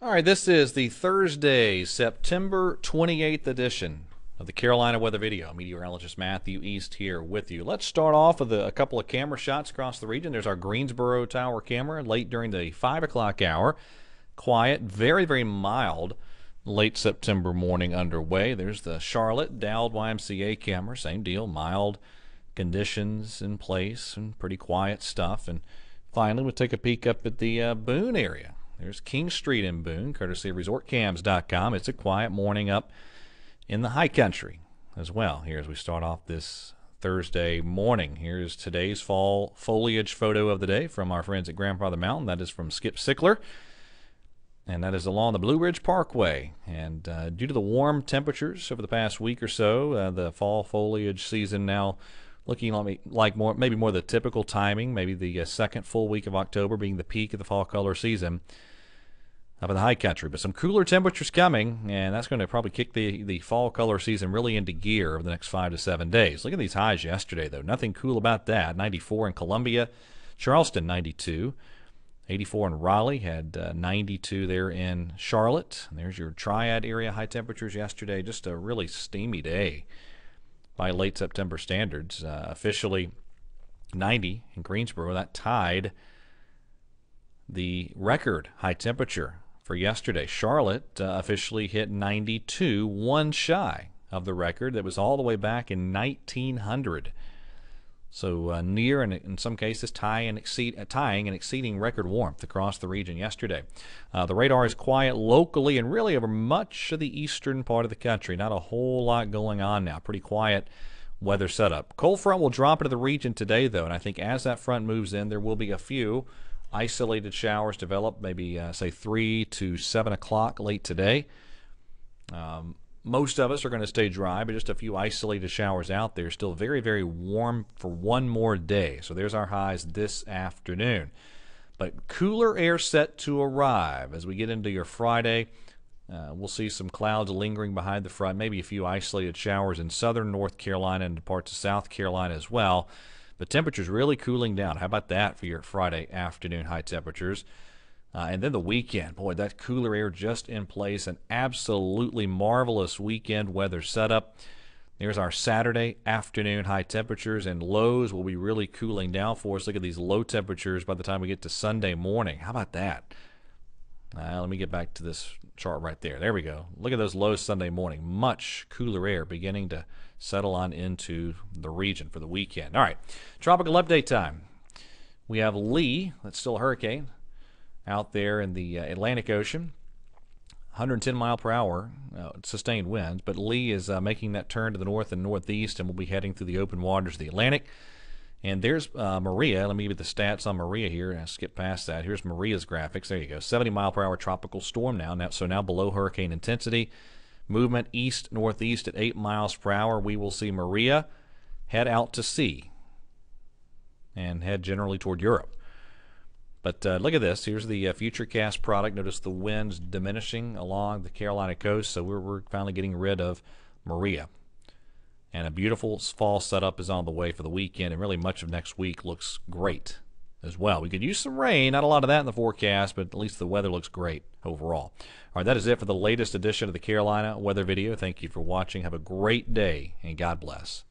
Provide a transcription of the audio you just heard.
All right, this is the Thursday, September 28th edition of the Carolina Weather Video. Meteorologist Matthew East here with you. Let's start off with a couple of camera shots across the region. There's our Greensboro Tower camera late during the 5 o'clock hour. Quiet, very, very mild late September morning underway. There's the Charlotte Dowd YMCA camera. Same deal, mild conditions in place and pretty quiet stuff. And finally, we'll take a peek up at the Boone area. There's King Street in Boone, courtesy of ResortCams.com. It's a quiet morning up in the high country as well. Here as we start off this Thursday morning. Here's today's fall foliage photo of the day from our friends at Grandfather Mountain. That is from Skip Sickler, and that is along the Blue Ridge Parkway. And due to the warm temperatures over the past week or so, the fall foliage season now looking like maybe more the typical timing, maybe the second full week of October being the peak of the fall color season up in the high country. But some cooler temperatures coming, and that's going to probably kick the fall color season really into gear over the next 5 to 7 days. Look at these highs yesterday, though. Nothing cool about that. 94 in Columbia, Charleston 92, 84 in Raleigh, had 92 there in Charlotte. And there's your Triad area high temperatures yesterday. Just a really steamy day by late September standards. Officially 90 in Greensboro. That tied the record high temperature for yesterday. Charlotte officially hit 92, one shy of the record that was all the way back in 1900. So near and in some cases tying and exceeding record warmth across the region yesterday. The radar is quiet locally and really over much of the eastern part of the country. Not a whole lot going on now. Pretty quiet weather setup. Cold front will drop into the region today, though, and I think as that front moves in, there will be a few isolated showers develop, maybe say 3 to 7 o'clock late today. Most of us are going to stay dry, but just a few isolated showers out there. Still very, very warm for one more day. So there's our highs this afternoon. But cooler air set to arrive as we get into your Friday. We'll see some clouds lingering behind the front, maybe a few isolated showers in southern North Carolina and parts of South Carolina as well. The temperature's really cooling down. How about that for your Friday afternoon high temperatures? And then the weekend. Boy, that cooler air just in place. An absolutely marvelous weekend weather setup. There's our Saturday afternoon high temperatures, and lows will be really cooling down for us. Look at these low temperatures by the time we get to Sunday morning. How about that? Let me get back to this chart right there. There we go. Look at those lows Sunday morning. Much cooler air beginning to settle on into the region for the weekend. All right, tropical update time. We have Lee, that's still a hurricane, out there in the Atlantic Ocean. 110 mile per hour sustained winds, but Lee is making that turn to the north and northeast and will be heading through the open waters of the Atlantic. And there's Maria. Let me give you the stats on Maria here. I'll skip past that. Here's Maria's graphics. There you go. 70 mile per hour tropical storm now. So now below hurricane intensity. Movement east-northeast at 8 miles per hour. We will see Maria head out to sea and head generally toward Europe. But look at this. Here's the Futurecast product. Notice the winds diminishing along the Carolina coast. So we're finally getting rid of Maria. And a beautiful fall setup is on the way for the weekend, and really much of next week looks great as well. We could use some rain, not a lot of that in the forecast, but at least the weather looks great overall. All right, that is it for the latest edition of the Carolina Weather Video. Thank you for watching. Have a great day, and God bless.